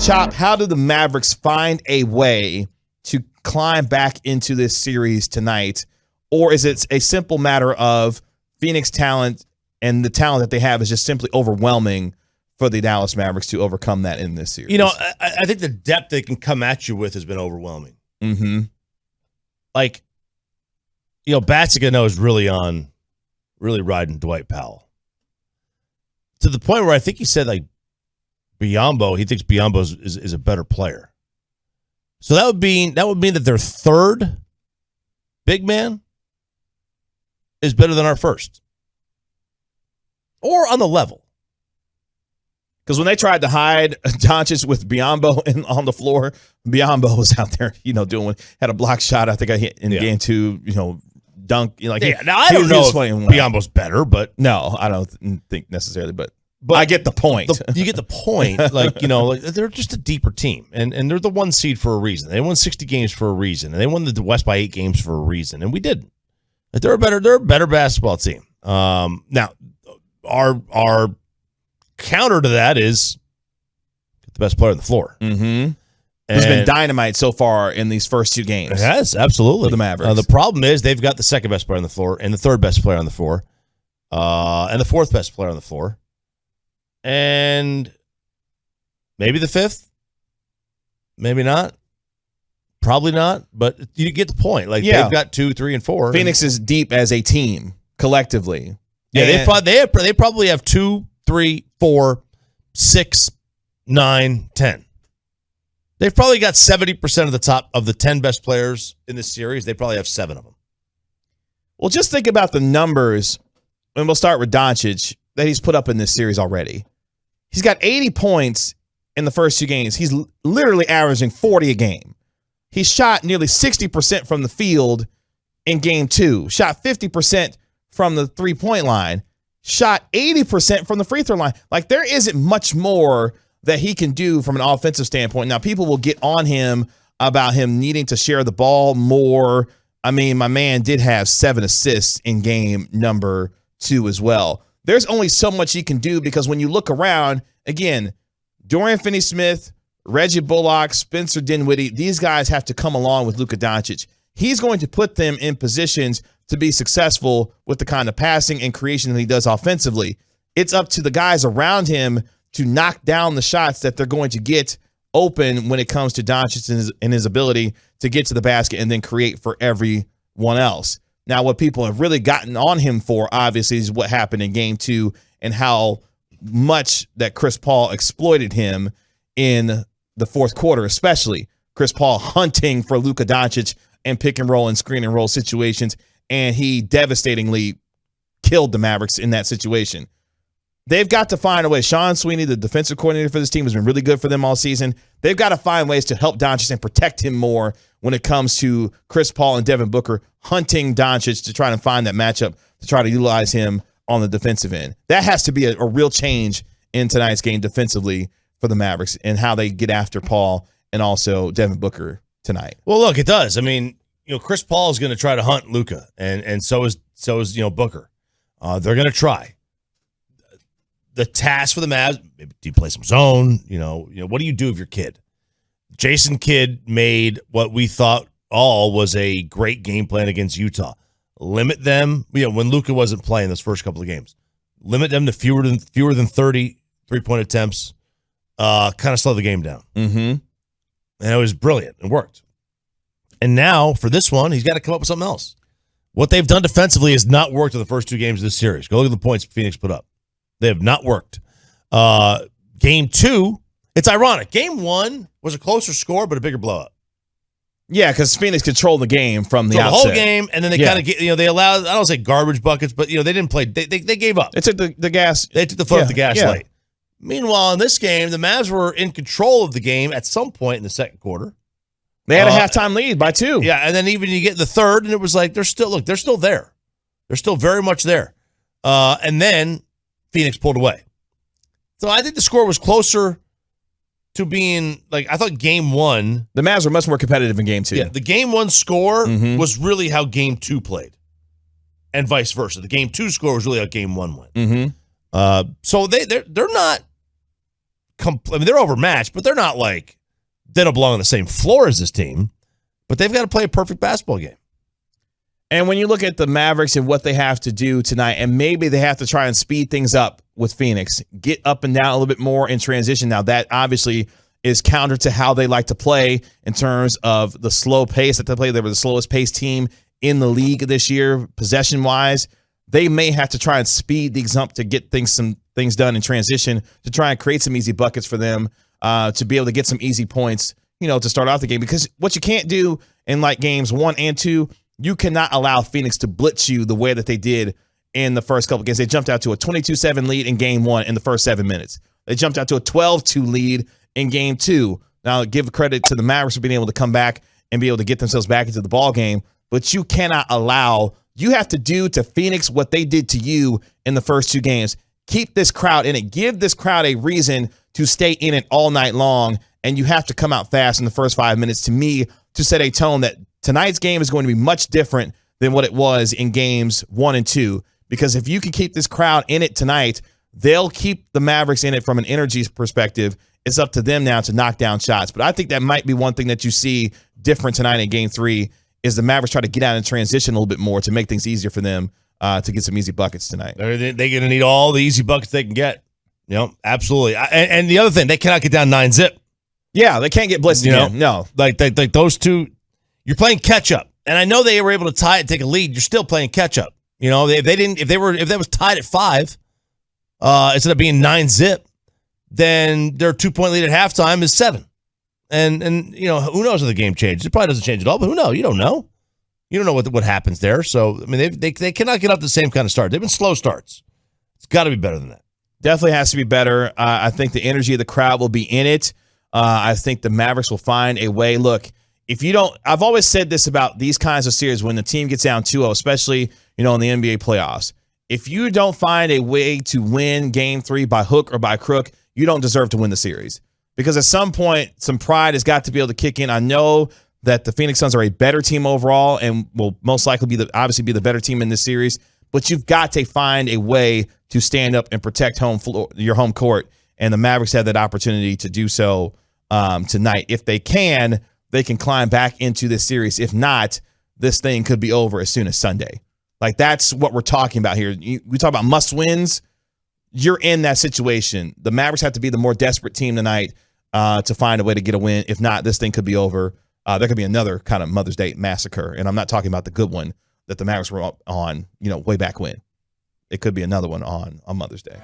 Chop, how do the Mavericks find a way to climb back into this series tonight? Or is it a simple matter of Phoenix talent and the talent that they have is just simply overwhelming for the Dallas Mavericks to overcome that in this series? You know, I think the depth they can come at you with has been overwhelming. Mm-hmm. Like, you know, Batsiga is really riding Dwight Powell. To the point where I think he said, like, Biyombo, he thinks Biyombo is a better player. So that would mean that their third big man is better than our first. Or on the level. Because when they tried to hide Doncic with Biyombo on the floor, Biyombo was out there, had a block shot. I think I hit in game 2, dunk. Now, I don't know if Biyombo's better, but. No, I don't think necessarily, but I get the point. You get the point. They're just a deeper team, and they're the 1 seed for a reason. They won 60 games for a reason, and they won the West by 8 games for a reason, and we didn't. They're a better basketball team. Now, our counter to that is get the best player on the floor. Mm-hmm. Who's been dynamite so far in these first 2 games. Yes, absolutely. For the Mavericks. The problem is they've got the second best player on the floor, and the third best player on the floor, and the fourth best player on the floor. And maybe the fifth, maybe not, probably not, but you get the point. Like they've got 2, 3, and 4. Phoenix is deep as a team collectively. Yeah, they probably have 2, 3, 4, 6, 9, 10. They've probably got 70% of the top of the 10 best players in this series. They probably have 7 of them. Well, just think about the numbers, and we'll start with Doncic that he's put up in this series already. He's got 80 points in the first 2 games. He's literally averaging 40 a game. He shot nearly 60% from the field in game 2. Shot 50% from the three-point line. Shot 80% from the free throw line. Like, there isn't much more that he can do from an offensive standpoint. Now, people will get on him about him needing to share the ball more. I mean, my man did have 7 assists in game number 2 as well. There's only so much he can do because when you look around, again, Dorian Finney-Smith, Reggie Bullock, Spencer Dinwiddie, these guys have to come along with Luka Doncic. He's going to put them in positions to be successful with the kind of passing and creation that he does offensively. It's up to the guys around him to knock down the shots that they're going to get open when it comes to Doncic and his ability to get to the basket and then create for everyone else. Now, what people have really gotten on him for, obviously, is what happened in game 2 and how much that Chris Paul exploited him in the fourth quarter, especially Chris Paul hunting for Luka Doncic and pick and roll and screen and roll situations, and he devastatingly killed the Mavericks in that situation. They've got to find a way. Sean Sweeney, the defensive coordinator for this team, has been really good for them all season. They've got to find ways to help Doncic and protect him more when it comes to Chris Paul and Devin Booker hunting Doncic to try to find that matchup to try to utilize him on the defensive end. That has to be a real change in tonight's game defensively for the Mavericks and how they get after Paul and also Devin Booker tonight. Well, look, it does. I mean, Chris Paul is going to try to hunt Luka, and so is Booker. They're going to try. The task for the Mavs, maybe do you play some zone? What do you do if your kid? Jason Kidd made what we thought all was a great game plan against Utah. Limit them, when Luka wasn't playing those first couple of games. Limit them to fewer than 30 3-point attempts. Kind of slow the game down. Mm-hmm. And it was brilliant. It worked. And now, for this one, he's got to come up with something else. What they've done defensively has not worked in the first 2 games of this series. Go look at the points Phoenix put up. They have not worked. Game 2, it's ironic. Game 1 was a closer score, but a bigger blowout. Yeah, because Phoenix controlled the game from the outset. The whole game, and then they kind of get, they allowed, I don't say garbage buckets, but, they didn't play. They gave up. They took the gas. They took the foot off the gas late. Meanwhile, in this game, the Mavs were in control of the game at some point in the second quarter. They had a halftime lead by 2. Yeah, and then even you get the third, and it was like, they're still there. They're still very much there. And then Phoenix pulled away. So I think the score was closer to being, I thought game 1. The Mavs were much more competitive in game 2. Yeah, the game 1 score was really how game 2 played. And vice versa. The game 2 score was really how game 1 went. Mm-hmm. So they're not they're overmatched, but they're not like they don't belong on the same floor as this team. But they've got to play a perfect basketball game. And when you look at the Mavericks and what they have to do tonight, and maybe they have to try and speed things up with Phoenix, get up and down a little bit more in transition. Now, that obviously is counter to how they like to play in terms of the slow pace that they play. They were the slowest paced team in the league this year, possession-wise. They may have to try and speed things up to get some things done in transition to try and create some easy buckets for them to be able to get some easy points, to start off the game. Because what you can't do in like games 1 and 2, you cannot allow Phoenix to blitz you the way that they did in the first couple games. They jumped out to a 22-7 lead in game 1 in the first 7 minutes. They jumped out to a 12-2 lead in game 2. Now, give credit to the Mavericks for being able to come back and be able to get themselves back into the ball game. But you cannot allow, you have to do to Phoenix what they did to you in the first 2 games. Keep this crowd in it. Give this crowd a reason to stay in it all night long. And you have to come out fast in the first 5 minutes, to me, to set a tone that tonight's game is going to be much different than what it was in games 1 and 2. Because if you can keep this crowd in it tonight, they'll keep the Mavericks in it from an energy perspective. It's up to them now to knock down shots. But I think that might be one thing that you see different tonight in game 3 is the Mavericks try to get out and transition a little bit more to make things easier for them to get some easy buckets tonight. They're going to need all the easy buckets they can get. Absolutely. And the other thing, they cannot get down 9-zip. Yeah, they can't get blitzed again. No. Like those two, you're playing catch-up. And I know they were able to tie it and take a lead. You're still playing catch-up. If that was tied at 5, instead of being 9-zip, then their 2-point lead at halftime is 7. And who knows if the game changes? It probably doesn't change at all, but who knows? You don't know. You don't know what happens there. So, I mean, they cannot get up the same kind of start. They've been slow starts. It's got to be better than that. Definitely has to be better. I think the energy of the crowd will be in it. I think the Mavericks will find a way. Look, I've always said this about these kinds of series when the team gets down 2-0, especially, in the NBA playoffs. If you don't find a way to win game 3 by hook or by crook, you don't deserve to win the series. Because at some point, some pride has got to be able to kick in. I know that the Phoenix Suns are a better team overall and will most likely be the better team in this series. But you've got to find a way to stand up and protect your home court. And the Mavericks have that opportunity to do so tonight. If they can climb back into this series. If not, this thing could be over as soon as Sunday. Like, that's what we're talking about here. We talk about must-wins. You're in that situation. The Mavericks have to be the more desperate team tonight to find a way to get a win. If not, this thing could be over. There could be another kind of Mother's Day massacre, and I'm not talking about the good one that the Mavericks were on, way back when. It could be another one on Mother's Day.